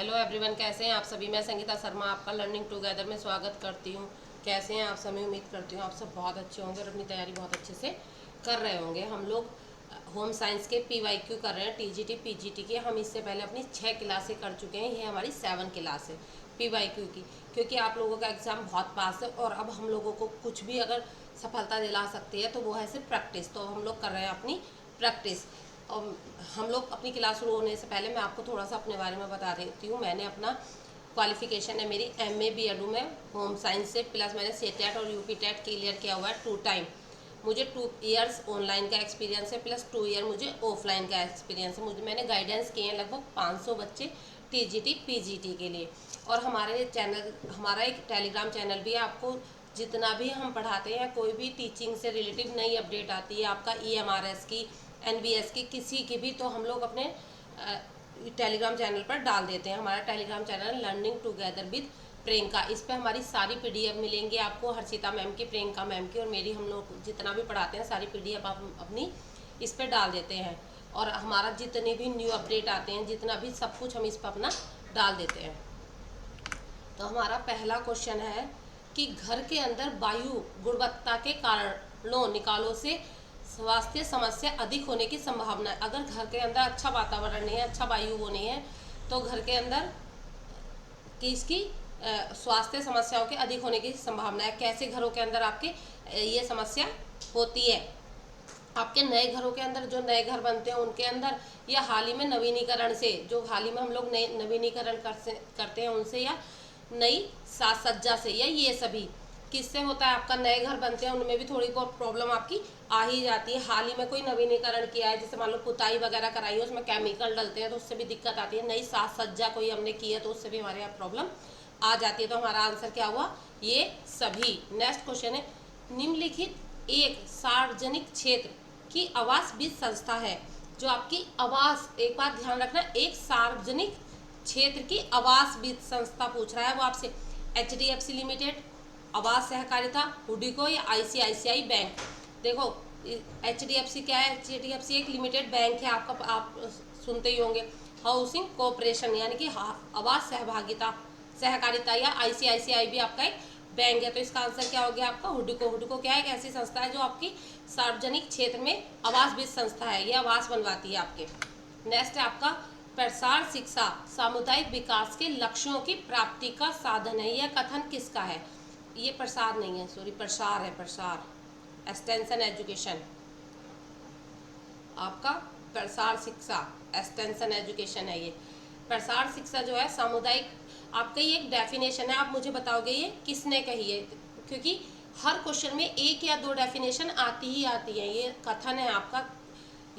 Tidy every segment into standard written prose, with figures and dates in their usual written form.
Hello everyone, कैसे हैं आप सभी। मैं संगीता शर्मा आपका लर्निंग टुगेदर में स्वागत करती हूँ। कैसे हैं आप सभी। उम्मीद करती हूँ आप सब बहुत अच्छे होंगे और अपनी तैयारी बहुत अच्छे से कर रहे होंगे। हम लोग होम साइंस के PYQ कर रहे हैं, TGT PGT के। हम इससे पहले अपनी 6 क्लासें कर चुके हैं। ये हमारी 7 क्लास है PYQ की, क्योंकि आप लोगों का एग्ज़ाम बहुत पास है और अब हम लोगों को कुछ भी अगर सफलता दिला सकती है तो वो है सिर्फ प्रैक्टिस। तो हम लोग कर रहे हैं अपनी प्रैक्टिस। और हम लोग अपनी क्लास शुरू होने से पहले मैं आपको थोड़ा सा अपने बारे में बता देती हूँ। मैंने अपना क्वालिफिकेशन है मेरी MA BEd में होम साइंस से, प्लस मैंने CTET और UPTET क्लियर किया हुआ है 2 टाइम। मुझे 2 इयर्स ऑनलाइन का एक्सपीरियंस है, प्लस 2 ईयर मुझे ऑफलाइन का एक्सपीरियंस है। मैंने गाइडेंस किए हैं लगभग 500 बच्चे TGT PGT के लिए। और हमारा एक टेलीग्राम चैनल भी है। आपको जितना भी हम पढ़ाते हैं, कोई भी टीचिंग से रिलेटिव नई अपडेट आती है, आपका EMRS की, NBS की, किसी की भी, तो हम लोग अपने टेलीग्राम चैनल पर डाल देते हैं। हमारा Telegram channel learning together with Priyanka. इस पर हमारी सारी PDF मिलेंगी आपको, हर्षिता मैम की, प्रियंका मैम की और मेरी। हम लोग जितना भी पढ़ाते हैं सारी PDF आप अपनी इस पर डाल देते हैं। और हमारा जितने भी न्यू अपडेट आते हैं, जितना भी सब कुछ हम इस पर अपना डाल देते हैं। तो हमारा पहला क्वेश्चन है कि घर के अंदर वायु गुणवत्ता के कारणों निकालो से स्वास्थ्य समस्या अधिक होने की संभावना है। अगर घर के अंदर अच्छा वातावरण नहीं है, अच्छा वायु वो नहीं है, तो घर के अंदर कि इसकी स्वास्थ्य समस्याओं के अधिक होने की संभावना है। कैसे घरों के अंदर आपके ये समस्या होती है। आपके नए घरों के अंदर, जो नए घर बनते हैं उनके अंदर, या हाल ही में नवीनीकरण से, जो हाल ही में हम लोग नए नवीनीकरण करते हैं उनसे, या नई साज सज्जा से, या ये सभी किससे होता है। आपका नए घर बनते हैं उनमें भी थोड़ी बहुत प्रॉब्लम आपकी आ ही जाती है। हाल ही में कोई नवीनीकरण किया है, जैसे मान लो पुताई वगैरह कराई है, उसमें केमिकल डलते हैं तो उससे भी दिक्कत आती है। नई साज सज्जा कोई हमने की है तो उससे भी हमारे यहाँ प्रॉब्लम आ जाती है। तो हमारा आंसर क्या हुआ, ये सभी। नेक्स्ट क्वेश्चन है, निम्नलिखित एक सार्वजनिक क्षेत्र की आवास वित्त संस्था है। जो आपकी आवास, एक बात ध्यान रखना, एक सार्वजनिक क्षेत्र की आवास वित्त संस्था पूछ रहा है वो आपसे। HDFC लिमिटेड, आवास सहकारिता, हुडिको, या ICICI बैंक। देखो HDFC क्या है, HDFC एक लिमिटेड बैंक है आपका, आप सुनते ही होंगे। हाउसिंग कॉरपोरेशन यानी कि आवास सहभागिता सहकारिता, या ICICI भी आपका एक बैंक है। तो इसका आंसर क्या हो गया आपका, हुडिको। हुडिको क्या है, एक ऐसी संस्था है जो आपकी सार्वजनिक क्षेत्र में आवास वित्त संस्था है, ये आवास बनवाती है आपके। नेक्स्ट है आपका, प्रसार शिक्षा सामुदायिक विकास के लक्ष्यों की प्राप्ति का साधन है। यह कथन किसका है। ये प्रसार नहीं है, सॉरी, प्रसार है, प्रसार, एक्सटेंशन एजुकेशन। आपका प्रसार शिक्षा एक्सटेंशन एजुकेशन है ये। प्रसार शिक्षा जो है सामुदायिक, आपका ये एक डेफिनेशन है। आप मुझे बताओगे ये किसने कही है, क्योंकि हर क्वेश्चन में 1 या 2 डेफिनेशन आती ही आती है। ये कथन है आपका,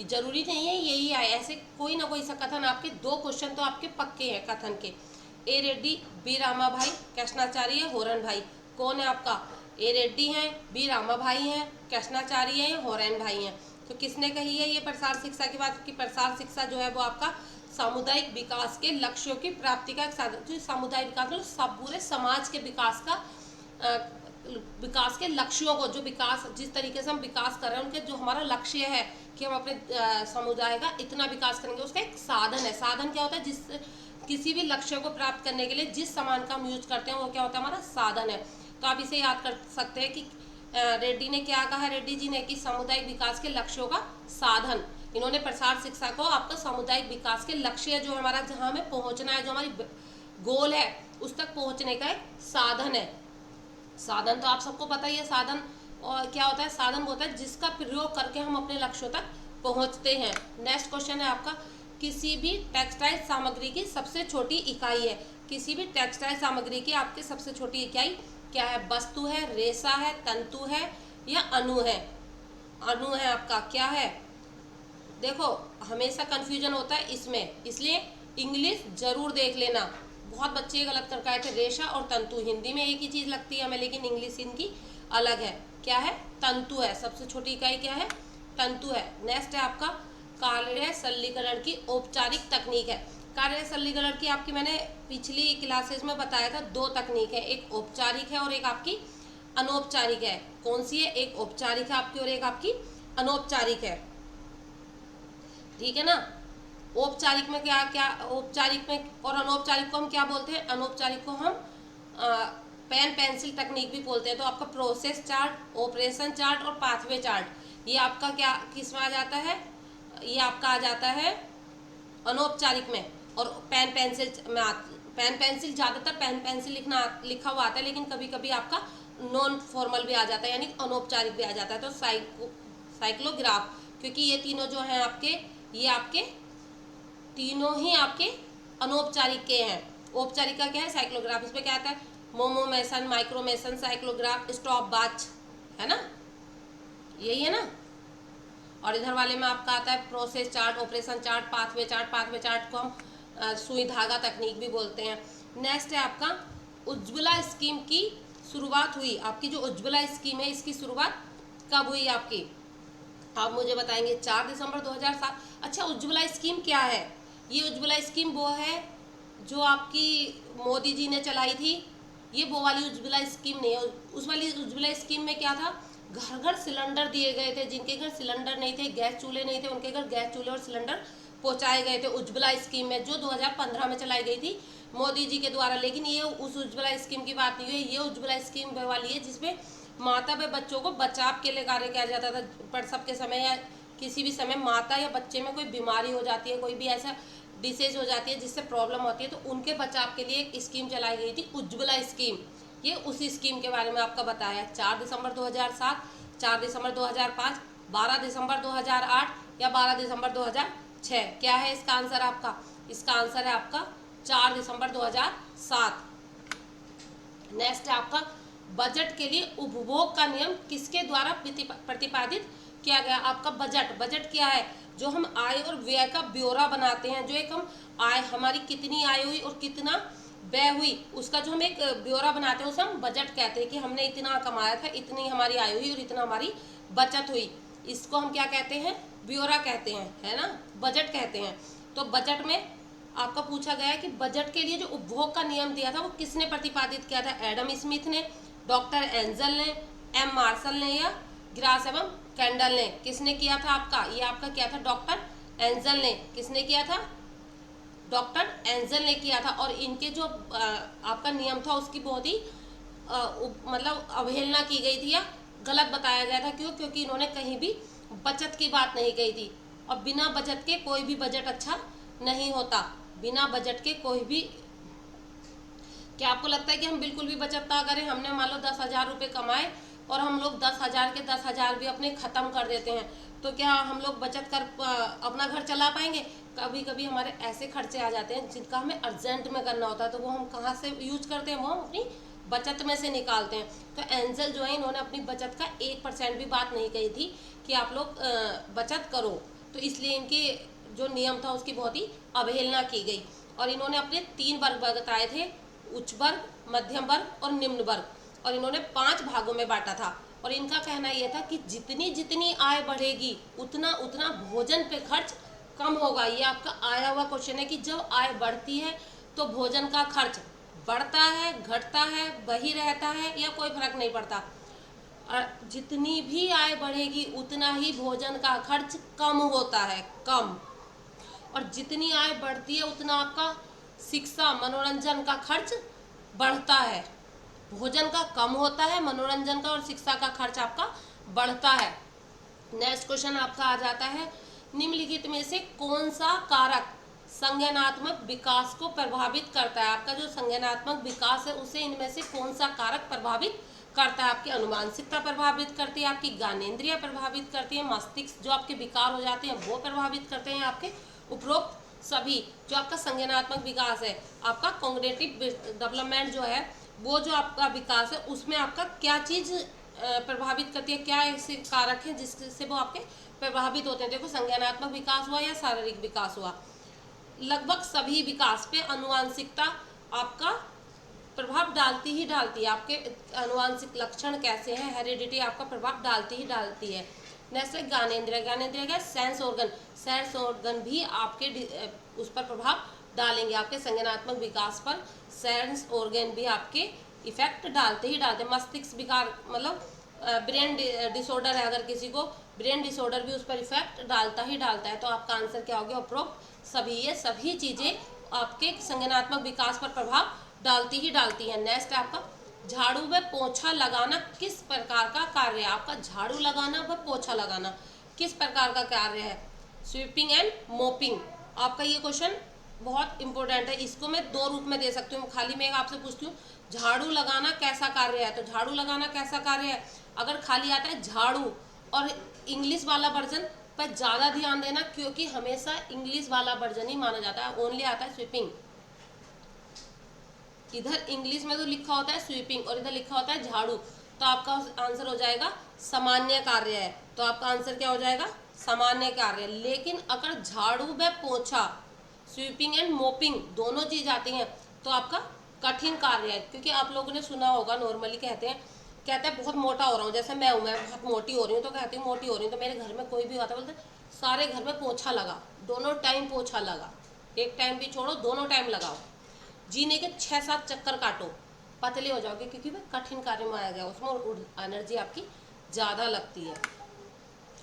जरूरी नहीं है यही आए, ऐसे कोई ना कोई सा कथन। आपके 2 क्वेश्चन तो आपके पक्के हैं कथन के। A रेड्डी, B रामाभाई, कृष्णाचार्य, होरन भाई। कौन है आपका, A रेड्डी हैं, B रामाभाई हैं, कृष्णाचार्य हैं, होरन भाई हैं। तो किसने कही है ये प्रसार शिक्षा की बात की। प्रसार शिक्षा जो है वो आपका सामुदायिक विकास के लक्ष्यों की प्राप्ति का एक साधन। तो सामुदायिक विकास मतलब सब पूरे समाज के विकास का, विकास के लक्ष्यों को, जो विकास, जिस तरीके से हम विकास कर रहे हैं, उनके जो हमारा लक्ष्य है कि हम अपने समुदाय का इतना विकास करेंगे, उसका एक साधन है। साधन क्या होता है, जिस किसी भी लक्ष्य को प्राप्त करने के लिए जिस सामान का हम यूज करते हैं वो क्या होता है, हमारा साधन है। तो आप इसे याद कर सकते हैं कि रेड्डी ने क्या कहा, रेड्डी जी ने, कि सामुदायिक विकास के लक्ष्यों का साधन। इन्होंने प्रसार शिक्षा को आपका सामुदायिक विकास के लक्ष्य, जो हमारा, जहाँ हमें पहुँचना है, जो हमारी गोल है, उस तक पहुँचने का एक साधन है। साधन तो आप सबको पता ही है, साधन और क्या होता है, साधन होता है जिसका प्रयोग करके हम अपने लक्ष्यों तक पहुंचते हैं। नेक्स्ट क्वेश्चन है आपका, किसी भी टेक्सटाइल सामग्री की सबसे छोटी इकाई है। किसी भी टेक्सटाइल सामग्री की आपकी सबसे छोटी इकाई क्या है, वस्तु है, रेशा है, तंतु है, या अणु है। अणु है आपका, क्या है, देखो हमेशा कंफ्यूजन होता है इसमें, इसलिए इंग्लिश जरूर देख लेना। बहुत बच्चे गलत कर आए थे, रेशा और तंतु हिंदी में एक ही चीज लगती है हमें, लेकिन इंग्लिश इनकी अलग है। क्या है, तंतु है, सबसे छोटी इकाई क्या है, तंतु है। नेक्स्ट है आपका, कार्य सरलीकरण की औपचारिक तकनीक है। कार्य सरलीकरण की आपकी मैंने पिछली क्लासेस में बताया था, 2 तकनीक है, एक औपचारिक है और एक आपकी अनौपचारिक है। कौन सी है, एक औपचारिक है आपकी और एक आपकी अनौपचारिक है, ठीक है ना। औपचारिक में क्या क्या, औपचारिक में और अनौपचारिक को हम क्या बोलते हैं? अनौपचारिक को हम पेन पेंसिल टेक्निक भी बोलते हैं। तो आपका प्रोसेस चार्ट, ऑपरेशन चार्ट और पाथवे चार्ट, ये आपका क्या किस में आ जाता है? ये आपका आ जाता है अनौपचारिक में। और पेन पेंसिल में पेन पेंसिल ज़्यादातर पेन पेंसिल लिखा हुआ आता है, लेकिन कभी कभी आपका नॉन फॉर्मल भी आ जाता है, यानी अनौपचारिक भी आ जाता है। तो साइक्लोग्राफ, क्योंकि ये तीनों जो हैं आपके, ये आपके तीनों ही आपके अनौपचारिक के हैं। औपचारिक का क्या है? साइक्लोग्राफ। इसमें क्या आता है? मोमोमेसन, माइक्रोमेसन, साइक्लोग्राफ, स्टॉप वाच, है ना, यही है ना। और इधर वाले में आपका आता है process chart, operation chart, pathway chart. Pathway chart को हम सुई धागा तकनीक भी बोलते हैं। नेक्स्ट है आपका उज्ज्वला स्कीम की शुरुआत हुई। आपकी जो उज्ज्वला स्कीम है, इसकी शुरुआत कब हुई आपकी? आप मुझे बताएंगे। 4 दिसंबर 2007। अच्छा, उज्ज्वला स्कीम क्या है? ये उज्ज्वला स्कीम वो है जो आपकी मोदी जी ने चलाई थी। ये वो वाली उज्ज्वला स्कीम नहीं है। उस वाली उज्ज्वला स्कीम में क्या था? घर घर सिलेंडर दिए गए थे। जिनके घर सिलेंडर नहीं थे, गैस चूल्हे नहीं थे, उनके घर गैस चूल्हे और सिलेंडर पहुंचाए गए थे उज्ज्वला स्कीम में, जो 2015 में चलाई गई थी मोदी जी के द्वारा। लेकिन ये उस उज्ज्वला स्कीम की बात नहीं हुई। ये उज्ज्वला स्कीम वो वाली है जिसमें माता व बच्चों को बचाव के लिए कार्य किया जाता था। प्रसव के समय या किसी भी समय माता या बच्चे में कोई बीमारी हो जाती है, कोई भी ऐसा डिसीज हो जाती है जिससे प्रॉब्लम होती है, तो उनके बचाव के लिए एक स्कीम चलाई गई थी, उज्ज्वला स्कीम। ये उसी स्कीम के बारे में आपका बताया। 4 दिसंबर 2007, 4 दिसंबर 2005, 12 दिसंबर 2008 या 12 दिसंबर 2006? क्या है इसका आंसर आपका? इसका आंसर है आपका 4 दिसंबर 2007। नेक्स्ट है आपका बजट के लिए उपभोग का नियम किसके द्वारा प्रतिपादित किया गया? आपका बजट। बजट क्या है? जो हम आय और व्यय का ब्यौरा बनाते हैं, जो एक हम आय, हमारी कितनी आय हुई और कितना व्यय हुई, उसका जो हम एक ब्यौरा बनाते हैं, उसे हम बजट कहते हैं। कि हमने इतना कमाया था, इतनी हमारी आय हुई और इतना हमारी बचत हुई, इसको हम क्या कहते हैं? ब्यौरा कहते हैं, है ना, बजट कहते हैं। तो बजट में आपका पूछा गया है कि बजट के लिए जो उपभोग का नियम दिया था वो किसने प्रतिपादित किया था? एडम स्मिथ ने, डॉक्टर एंजल ने, एम मार्शल ने या ग्रास एवं कैंडल ने? किसने किया था आपका? ये आपका क्या था? डॉक्टर एंजल ने। किसने किया था? डॉक्टर एंजल ने किया था। और इनके जो आपका नियम था उसकी बहुत ही मतलब अवहेलना की गई थी या गलत बताया गया था। क्यों? क्योंकि इन्होंने कहीं भी बचत की बात नहीं कही थी। और बिना बचत के कोई भी बजट अच्छा नहीं होता। बिना बजट के कोई भी, क्या आपको लगता है कि हम बिल्कुल भी बचत ना करें? हमने मान लो 10,000 रुपये कमाए और हम लोग 10,000 के 10,000 भी अपने ख़त्म कर देते हैं, तो क्या हम लोग बचत कर अपना घर चला पाएंगे? कभी कभी हमारे ऐसे खर्चे आ जाते हैं जिनका हमें अर्जेंट में करना होता है, तो वो हम कहाँ से यूज करते हैं? वो हम अपनी बचत में से निकालते हैं। तो एंजल जो है, इन्होंने अपनी बचत का 1% भी बात नहीं कही थी कि आप लोग बचत करो। तो इसलिए इनके जो नियम था उसकी बहुत ही अवहेलना की गई। और इन्होंने अपने 3 वर्ग बताए थे, उच्च वर्ग, मध्यम वर्ग और निम्न वर्ग। और इन्होंने 5 भागों में बांटा था। और इनका कहना यह था कि जितनी जितनी आय बढ़ेगी उतना उतना भोजन पे खर्च कम होगा। ये आपका आया हुआ क्वेश्चन है कि जब आय बढ़ती है तो भोजन का खर्च बढ़ता है, घटता है, वही रहता है या कोई फर्क नहीं पड़ता? और जितनी भी आय बढ़ेगी उतना ही भोजन का खर्च कम होता है, कम। और जितनी आय बढ़ती है उतना आपका शिक्षा, मनोरंजन का खर्च बढ़ता है। भोजन का कम होता है, मनोरंजन का और शिक्षा का खर्च आपका बढ़ता है। नेक्स्ट क्वेश्चन आपका आ जाता है, निम्नलिखित में से कौन सा कारक संज्ञानात्मक विकास को प्रभावित करता है? आपका जो संज्ञानात्मक विकास है उसे इनमें से कौन सा कारक प्रभावित करता है? आपकी अनुमानसिकता प्रभावित करती है, आपकी ज्ञानेंद्रिय प्रभावित करती है, मस्तिष्क जो आपके विकार हो जाते हैं वो प्रभावित करते हैं, आपके उपरोक्त सभी। जो आपका संज्ञानात्मक विकास है, आपका कॉग्निटिव डेवलपमेंट जो है, वो जो आपका विकास है उसमें आपका क्या चीज़ प्रभावित करती है? क्या ऐसे कारक हैं जिससे वो आपके प्रभावित होते हैं? देखो, संज्ञानात्मक विकास हुआ या शारीरिक विकास हुआ, लगभग सभी विकास पे अनुवांशिकता आपका प्रभाव डालती ही डालती है। आपके अनुवांशिक लक्षण कैसे हैं, हेरिडिटी आपका प्रभाव डालती ही डालती है। नेक्स्ट है ज्ञानेंद्रिय। ज्ञानेंद्रिय क्या? Sense organ. सेंस ऑर्गन भी आपके उस पर प्रभाव डालेंगे, आपके संज्ञानात्मक विकास पर सेंस ऑर्गन भी आपके इफेक्ट डालते ही डालते। मस्तिष्क विकार मतलब ब्रेन डिसऑर्डर है, अगर किसी को ब्रेन डिसऑर्डर भी उस पर इफेक्ट डालता ही डालता है। तो आपका आंसर क्या हो गया? उपरोक्त सभी। ये सभी चीज़ें आपके संज्ञानात्मक विकास पर प्रभाव डालती ही डालती है। नेक्स्ट आपका झाड़ू व पोछा लगाना किस प्रकार का कार्य है? आपका झाड़ू लगाना व पोछा लगाना किस प्रकार का कार्य है? Sweeping and mopping. आपका ये क्वेश्चन बहुत इंपॉर्टेंट है। इसको मैं दो रूप में दे सकती हूँ। खाली मैं आपसे पूछती हूँ झाड़ू लगाना कैसा कार्य है, तो झाड़ू लगाना कैसा कार्य है अगर खाली आता है झाड़ू, और इंग्लिश वाला वर्जन पर ज़्यादा ध्यान देना क्योंकि हमेशा इंग्लिश वाला वर्जन ही माना जाता है। ओनली आता है स्वीपिंग। इधर इंग्लिश में तो लिखा होता है स्वीपिंग और इधर लिखा होता है झाड़ू, तो आपका आंसर हो जाएगा सामान्य कार्य है। तो आपका आंसर क्या हो जाएगा? सामान्य कार्य। लेकिन अगर झाड़ू व पोछा, स्वीपिंग एंड मोपिंग दोनों चीज आती हैं तो आपका कठिन कार्य है। क्योंकि आप लोगों ने सुना होगा, नॉर्मली कहते हैं बहुत मोटा हो रहा हूँ, जैसे मैं बहुत मोटी हो रही हूँ तो कहती हूँ मोटी हो रही हूँ। तो मेरे घर में कोई भी आता है बोलते सारे घर में पोछा लगा, दोनों टाइम पोछा लगा, एक टाइम भी छोड़ो, दोनों टाइम लगाओ, जीने के 6-7 चक्कर काटो, पतले हो जाओगे। क्योंकि वह कठिन कार्य में आया गया, उसमें एनर्जी आपकी ज़्यादा लगती है।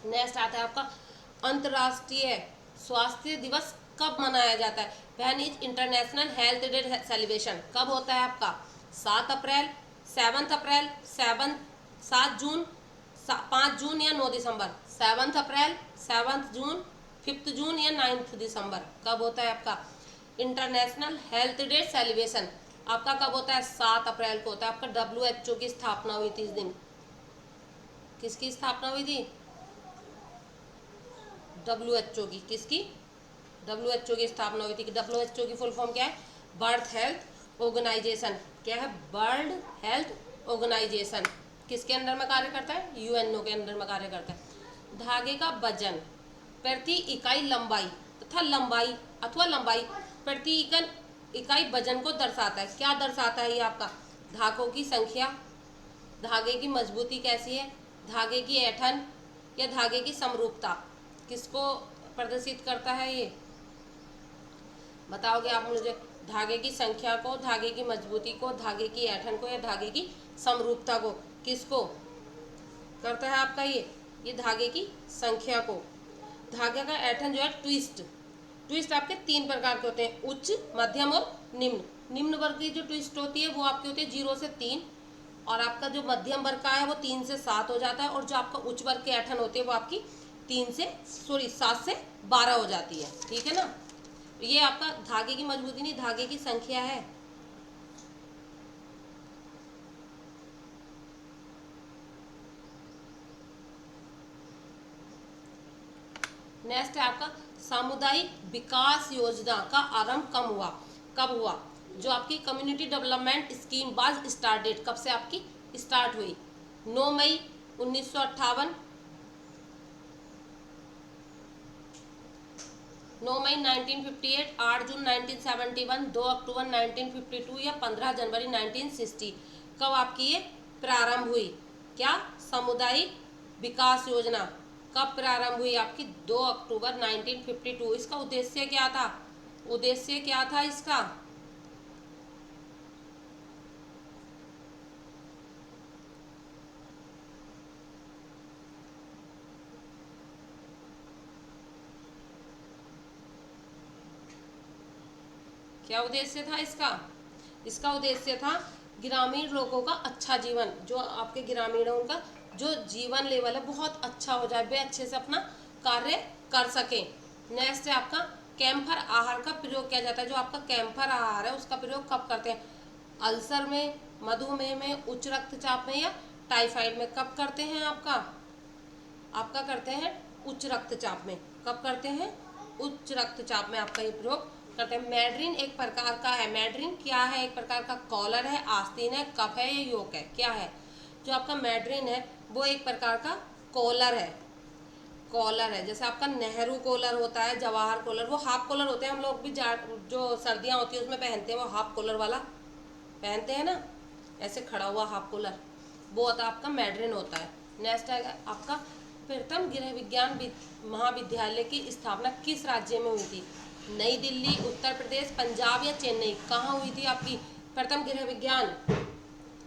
नेक्स्ट आता है आपका अंतर्राष्ट्रीय स्वास्थ्य दिवस कब मनाया जाता है? When is international health day celebration? कब होता है आपका? 7 अप्रैल, 7 अप्रैल, 7 जून, 5 जून या 9 दिसंबर? 7 अप्रैल, 7 जून, 5 जून या 9 दिसंबर? कब होता है आपका इंटरनेशनल हेल्थ डे सेलिब्रेशन? आपका कब होता है? 7 अप्रैल को होता है। आपका WHO की स्थापना हुई थी इस दिन। किसकी स्थापना हुई थी? WHO की। किसकी? WHO की स्थापना हुई थी। कि WHO की फुल फॉर्म क्या है? World health organisation. क्या है? World health organisation. किसके अंदर में कार्य करता है? UNO के अंदर में कार्य करता है। धागे का वजन प्रति इकाई लंबाई तथा लंबाई अथवा लंबाई प्रति इकाई वजन को दर्शाता है। क्या दर्शाता है ये आपका? धागों की संख्या, धागे की मजबूती कैसी है, धागे की ऐंठन या धागे की समरूपता, किसको प्रदर्शित करता है ये? बताओगे आप मुझे? धागे की संख्या को, धागे की मजबूती को, धागे की ऐंठन को या धागे की समरूपता को? किसको करता है आपका ये धागे की संख्या को। धागे का ऐंठन जो है ट्विस्ट आपके 3 प्रकार के होते हैं, उच्च, मध्यम और निम्न। निम्न वर्ग की जो ट्विस्ट होती है वो आपकी होती है 0 से 3, और आपका जो मध्यम वर्ग का है वो 3 से 7 हो जाता है, और जो आपका उच्च वर्ग की ऐंठन होती है वो आपकी 7 से 12 हो जाती है। ठीक है ना? ये आपका धागे की मजबूती नहीं, धागे की संख्या है। नेक्स्ट है आपका सामुदायिक विकास योजना का आरंभ कब हुआ? जो आपकी community development scheme was started, कब से आपकी स्टार्ट हुई? 9 मई 1958, 9 मई 1958, 8 जून 1971, 2 अक्टूबर 1952 या 15 जनवरी 1960? कब आपकी ये प्रारंभ हुई? क्या? सामुदायिक विकास योजना कब प्रारंभ हुई आपकी? 2 अक्टूबर 1952। इसका उद्देश्य क्या था? उद्देश्य क्या था इसका? क्या उद्देश्य था इसका? इसका उद्देश्य था ग्रामीण लोगों का अच्छा जीवन, जो आपके ग्रामीणों का जो जीवन लेवल है बहुत अच्छा हो जाए, वे अच्छे से अपना कार्य कर सकें। नेक्स्ट है आपका कैम्फर आहार का प्रयोग किया जाता है। जो आपका कैम्फर आहार है उसका प्रयोग कब करते हैं? अल्सर में, मधुमेह में, उच्च रक्तचाप में या टाइफाइड में? कब करते हैं आपका करते हैं उच्च रक्तचाप में। कब करते हैं? उच्च रक्तचाप में आपका ये प्रयोग करते हैं। मैड्रिन एक प्रकार का है। मैड्रिन क्या है? एक प्रकार का कॉलर है, आस्तीन है, कफ है या योक है? क्या है? जो आपका मैड्रिन है वो एक प्रकार का कॉलर है। जैसे आपका नेहरू कॉलर होता है, जवाहर कॉलर, वो हाफ कॉलर होते हैं। हम लोग भी जो सर्दियाँ होती है उसमें पहनते हैं, वो हाफ कॉलर वाला पहनते हैं ना, ऐसे खड़ा हुआ हाफ कॉलर, वो होता है आपका मैड्रिन होता है। नेक्स्ट है आपका प्रथम गृह विज्ञान महाविद्यालय की स्थापना किस राज्य में हुई थी? नई दिल्ली, उत्तर प्रदेश, पंजाब या चेन्नई? कहाँ हुई थी आपकी प्रथम गृह विज्ञान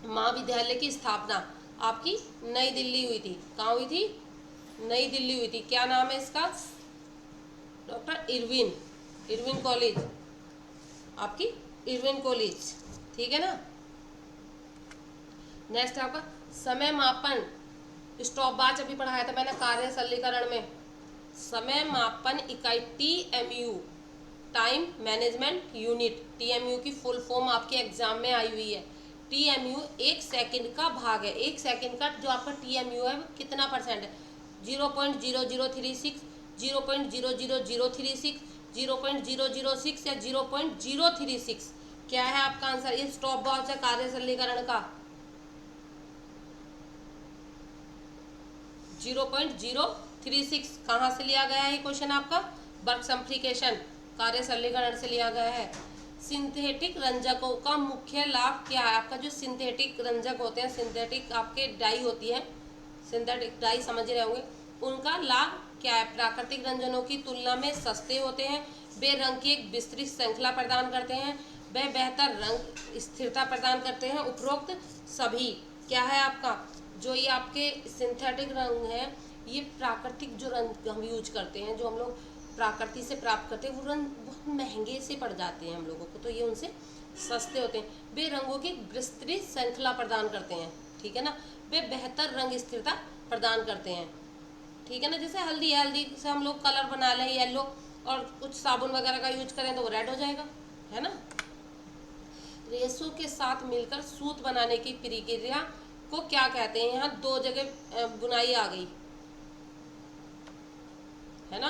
महाविद्यालय की स्थापना? आपकी नई दिल्ली हुई थी। कहाँ हुई थी? नई दिल्ली हुई थी। क्या नाम है इसका? डॉक्टर इरविन कॉलेज, आपकी इरविन कॉलेज, ठीक है ना। नेक्स्ट है आपका समय मापन, स्टॉप वॉच अभी पढ़ाया था मैंने कार्य सरलीकरण में। समय मापन इकाई TMU, time management unit. TMU की फुल फॉर्म आपके एग्जाम में आई हुई है। TMU 1 सेकंड का भाग है। 1 सेकंड का जो आपका TMU है वो कितना परसेंट है? 0.0036, 0.00036, 0.006 या 0.036? क्या है आपका आंसर? ये स्टॉप वॉच है कार्य सरलीकरण का। 0.036 कहाँ से लिया गया है ये क्वेश्चन आपका? वर्क सिंप्लीफिकेशन, कार्य सरलीकरण से लिया गया है। सिंथेटिक रंजकों का मुख्य लाभ क्या है? आपका जो सिंथेटिक रंजक होते हैं, सिंथेटिक आपके डाई होती है, सिंथेटिक डाई समझ रहे होंगे, उनका लाभ क्या है? प्राकृतिक रंजनों की तुलना में सस्ते होते हैं, वे रंग की एक विस्तृत श्रृंखला प्रदान करते हैं, वे बेहतर रंग स्थिरता प्रदान करते हैं। उपरोक्त सभी क्या है आपका? जो ये आपके सिंथेटिक रंग है, ये प्राकृतिक जो रंग हम यूज करते हैं, जो हम लोग प्रकृति से प्राप्त करते हैं, वो रंग बहुत महंगे से पड़ जाते हैं हम लोगों को, तो ये उनसे सस्ते होते हैं। वे रंगों की विस्तृत श्रृंखला प्रदान करते हैं, ठीक है ना। वे बेहतर रंग स्थिरता प्रदान करते हैं, ठीक है ना। जैसे हल्दी है, हल्दी से हम लोग कलर बना लें येलो, और कुछ साबुन वगैरह का यूज करें तो वो रेड हो जाएगा, है ना। रेशों के साथ मिलकर सूत बनाने की प्रक्रिया को क्या कहते हैं? यहाँ दो जगह बुनाई आ गई, है ना।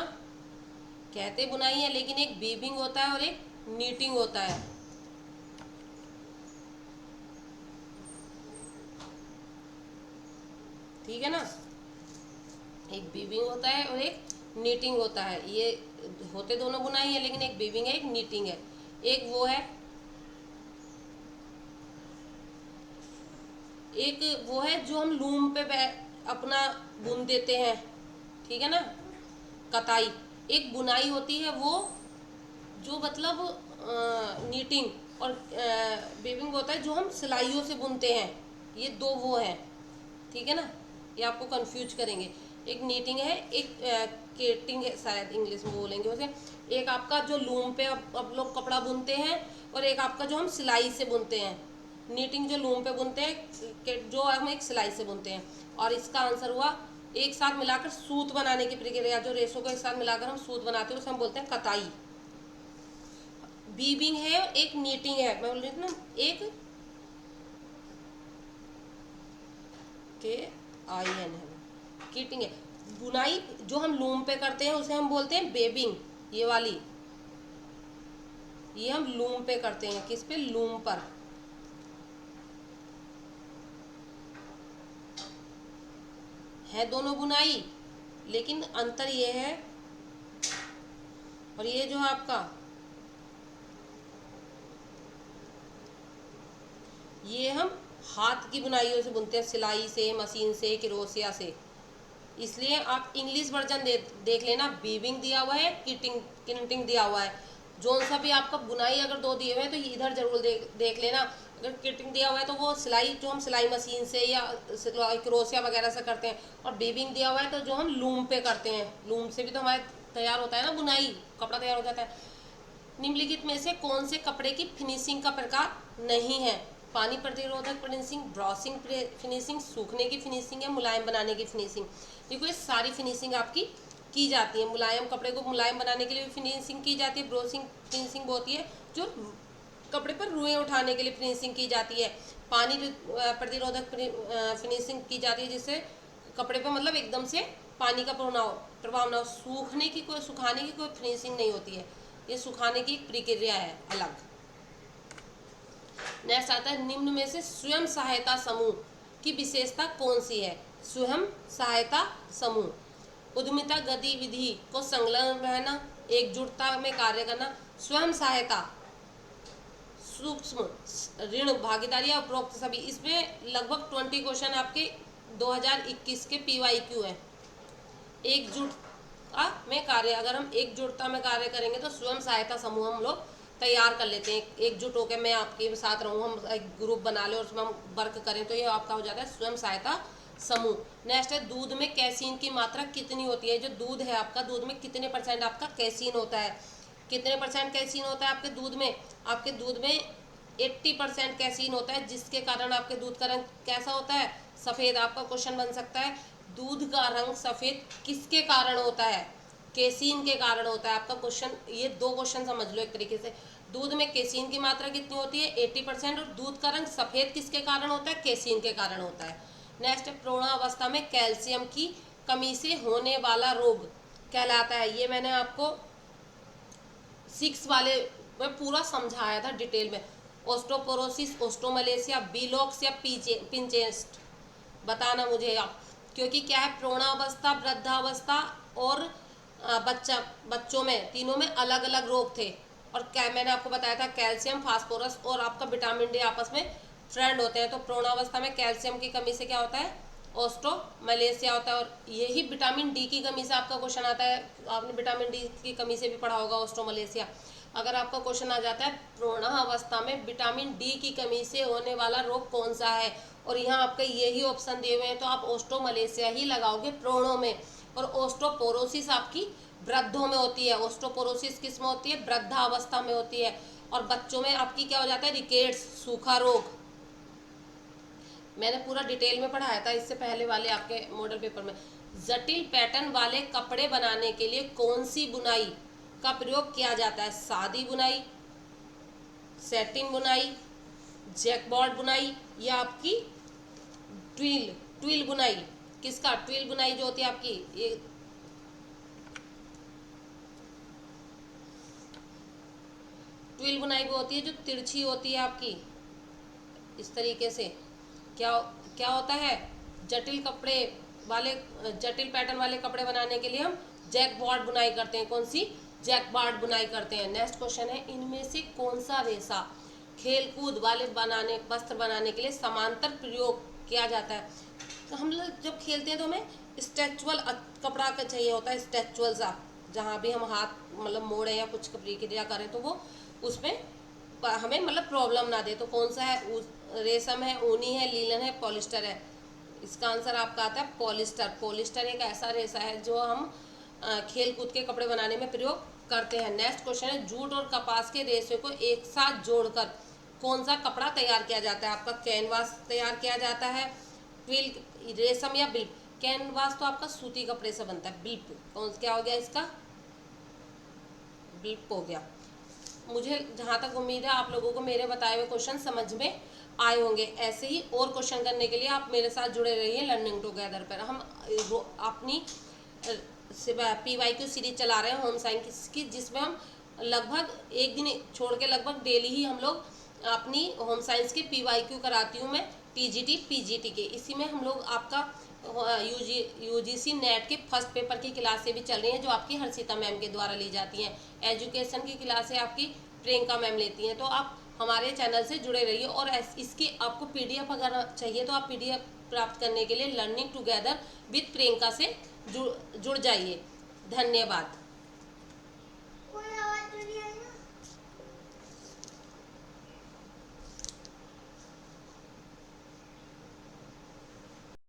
कहते बुनाई है, लेकिन एक वीविंग होता है और एक नीटिंग होता है, ठीक है ना। एक वीविंग होता है और एक नीटिंग होता है। ये होते दोनों बुनाई है, लेकिन एक वीविंग है, एक नीटिंग है। एक वो है, एक वो है जो हम लूम पे अपना बुन देते हैं, ठीक है ना, कताई। एक बुनाई होती है वो जो मतलब नीटिंग, और वीविंग होता है जो हम सिलाइयों से बुनते हैं। ये दो वो हैं, ठीक है ना। ये आपको कंफ्यूज करेंगे। एक नीटिंग है, एक केटिंग है, शायद इंग्लिश में बोलेंगे उसे। एक आपका जो लूम पे अब लोग कपड़ा बुनते हैं, और एक आपका जो हम सिलाई से बुनते हैं। नीटिंग जो लूम पे बुनते हैं, जो हम एक सिलाई से बुनते हैं। और इसका आंसर हुआ एक साथ मिलाकर सूत बनाने की प्रक्रिया, जो रेशों को एक साथ मिलाकर हम सूत बनाते हैं उसे हम बोलते हैं कताई। वीविंग है, एक नीटिंग है, मैं बोल रही थी ना, एक KIN है, कीटिंग है। बुनाई जो हम लूम पे करते हैं उसे हम बोलते हैं वेबिंग। ये वाली, ये हम लूम पे करते हैं, किस पे? लूम पर। है दोनों बुनाई, लेकिन अंतर ये है, और ये जो है आपका, ये हम हाथ की बुनाइयों से बुनते हैं, सिलाई से, मशीन से, क्रोशिया से। इसलिए आप इंग्लिश वर्जन देख लेना, वीविंग दिया हुआ है, किटिंग दिया हुआ है। जोन सा भी आपका बुनाई अगर दो दिए हुए हैं तो इधर जरूर देख लेना। अगर किटिंग दिया हुआ है तो वो सिलाई जो हम सिलाई मशीन से या क्रोशिया वगैरह से करते हैं, और वीविंग दिया हुआ है तो जो हम लूम पे करते हैं। लूम से भी तो हमारे तैयार होता है ना बुनाई, कपड़ा तैयार हो जाता है। निम्नलिखित में से कौन से कपड़े की फिनिशिंग का प्रकार नहीं है? पानी प्रतिरोधक फिनिशिंग, ब्रॉसिंग फिनिशिंग, सूखने की फिनिशिंग, या मुलायम बनाने की फिनिशिंग। देखो ये सारी फिनिशिंग आपकी की जाती है। मुलायम कपड़े को मुलायम बनाने के लिए भी फिनिशिंग की जाती है। ब्रॉसिंग फिनिशिंग वो होती है जो कपड़े पर रुएं उठाने के लिए फिनिशिंग की जाती है। पानी प्रतिरोधक फिनिशिंग की जाती है, जिससे कपड़े पर मतलब एकदम से पानी का प्रभाव ना हो। सुखाने की कोई फिनिशिंग नहीं होती है, ये सुखाने की प्रक्रिया है अलग। नेक्स्ट आता है, निम्न में से स्वयं सहायता समूह की विशेषता कौन सी है? स्वयं सहायता समूह उद्यमिता गतिविधि को संलग्न रहना, एकजुटता में कार्य करना। स्वयं सहायता, सूक्ष्म ऋण, भागीदारी, उपरोक्त सभी। इसमें लगभग 20 क्वेश्चन आपके 2021 के PYQ है। एकजुटता में कार्य, अगर हम एकजुटता में कार्य करेंगे तो स्वयं सहायता समूह हम लोग तैयार कर लेते हैं। एकजुट होकर मैं आपके साथ रहूँ, हम एक ग्रुप बना लें और उसमें हम वर्क करें, तो ये आपका हो जाता है स्वयं सहायता समूह। नेक्स्ट है दूध में कैसीन की मात्रा कितनी होती है। जो दूध है आपका, दूध में कितने % आपका कैसीन होता है, कितने % कैसीन होता है आपके दूध में। आपके दूध में 80% कैसीन होता है, जिसके कारण आपके दूध का रंग कैसा होता है, सफ़ेद। आपका क्वेश्चन बन सकता है दूध का रंग सफ़ेद किसके कारण होता है, कैसीन के कारण होता है। आपका क्वेश्चन, ये 2 क्वेश्चन समझ लो एक तरीके से। दूध में कैसीन की मात्रा कितनी होती है, 80%, और दूध का रंग सफ़ेद किसके कारण होता है, कैसीन के कारण होता है। नेक्स्ट है प्रौढ़ावस्था में कैल्शियम की कमी से होने वाला रोग कहलाता है। ये मैंने आपको 6 वाले में पूरा समझाया था डिटेल में। ओस्टोपोरोसिस, ओस्टोमलेशिया, बीलॉक्स या पिंचेस्ट, बताना मुझे आप। क्योंकि क्या है, प्रौढ़ावस्था, वृद्धावस्था और बच्चों में, तीनों में अलग अलग रोग थे। और क्या मैंने आपको बताया था, कैल्शियम, फास्फोरस और आपका विटामिन डी आपस में फ्रेंड होते हैं। तो प्रौढ़ावस्था में कैल्शियम की कमी से क्या होता है, ओस्टोमलेशिया होता है। और यही विटामिन डी की कमी से आपका क्वेश्चन आता है, आपने विटामिन डी की कमी से भी पढ़ा होगा ओस्टोमलेशिया। अगर आपका क्वेश्चन आ जाता है प्रौढ़ावस्था में विटामिन डी की कमी से होने वाला रोग कौन सा है, और यहाँ आपके यही ऑप्शन दिए हुए हैं, तो आप ओस्टोमलेशिया ही लगाओगे प्रौढ़ों में। और ओस्टोपोरोसिस आपकी वृद्धों में होती है। ओस्टोपोरोसिस किस में होती है, वृद्धावस्था में होती है। और बच्चों में आपकी क्या हो जाता है, रिकेट्स, सूखा रोग। मैंने पूरा डिटेल में पढ़ाया था इससे पहले वाले आपके मॉडल पेपर में। जटिल पैटर्न वाले कपड़े बनाने के लिए कौन सी बुनाई का प्रयोग किया जाता है, सादी बुनाई, सैटिन बुनाई, जैकबॉर्ड बुनाई, या आपकी ट्विल बुनाई। किसका, ट्विल बुनाई जो होती है आपकी, ये ट्विल बुनाई वो होती है जो तिरछी होती है आपकी इस तरीके से। क्या क्या होता है, जटिल कपड़े वाले, जटिल पैटर्न वाले कपड़े बनाने के लिए हम जैकबॉर्ड बुनाई करते हैं। कौन सी, जैकबॉर्ड बुनाई करते हैं। नेक्स्ट क्वेश्चन है इनमें से कौन सा रेशा खेलकूद वाले वस्त्र बनाने के लिए समांतर प्रयोग किया जाता है। तो हम लोग जब खेलते हैं तो हमें स्ट्रेचुअल कपड़ा का चाहिए होता है, स्ट्रेचुअल सा, जहाँ भी हम हाथ मतलब मोड़े या कुछ क्रिया करें तो वो उसमें हमें मतलब प्रॉब्लम ना दे। तो कौन सा है, रेशम है, ऊनी है, लीलन है, पॉलिस्टर है। इसका आंसर आपका आता है पॉलिस्टर। पॉलिस्टर एक ऐसा रेशा है जो हम खेल कूद के कपड़े बनाने में प्रयोग करते हैं। नेक्स्ट क्वेश्चन है जूट और कपास के रेशे को एक साथ जोड़कर कौन सा कपड़ा तैयार किया जाता है। आपका कैनवास तैयार किया जाता है, ट्विल, रेशम या बिल्प। कैनवास तो आपका सूती कपड़े से बनता है, बिल्प कौन क्या हो गया इसका, बिल्प हो गया। मुझे जहाँ तक उम्मीद है आप लोगों को मेरे बताए हुए क्वेश्चन समझ में आए होंगे। ऐसे ही और क्वेश्चन करने के लिए आप मेरे साथ जुड़े रहिए लर्निंग टुगेदर पर। हम अपनी PYQ सीरीज चला रहे हैं होम साइंस की, जिसमें हम लगभग एक दिन छोड़ के लगभग डेली ही हम लोग अपनी होम साइंस के PYQ कराती हूँ मैं, TGT PGT के। इसी में हम लोग आपका UGC नेट के फर्स्ट पेपर की क्लासें भी चल रही हैं, जो आपकी हर्षिता मैम के द्वारा ली जाती हैं। एजुकेशन की क्लासें आपकी प्रियंका मैम लेती हैं। तो आप हमारे चैनल से जुड़े रहिए। और इसकी आपको PDF अगर चाहिए तो आप PDF प्राप्त करने के लिए लर्निंग टुगेदर विद प्रियंका से जुड़ जाइए। धन्यवाद।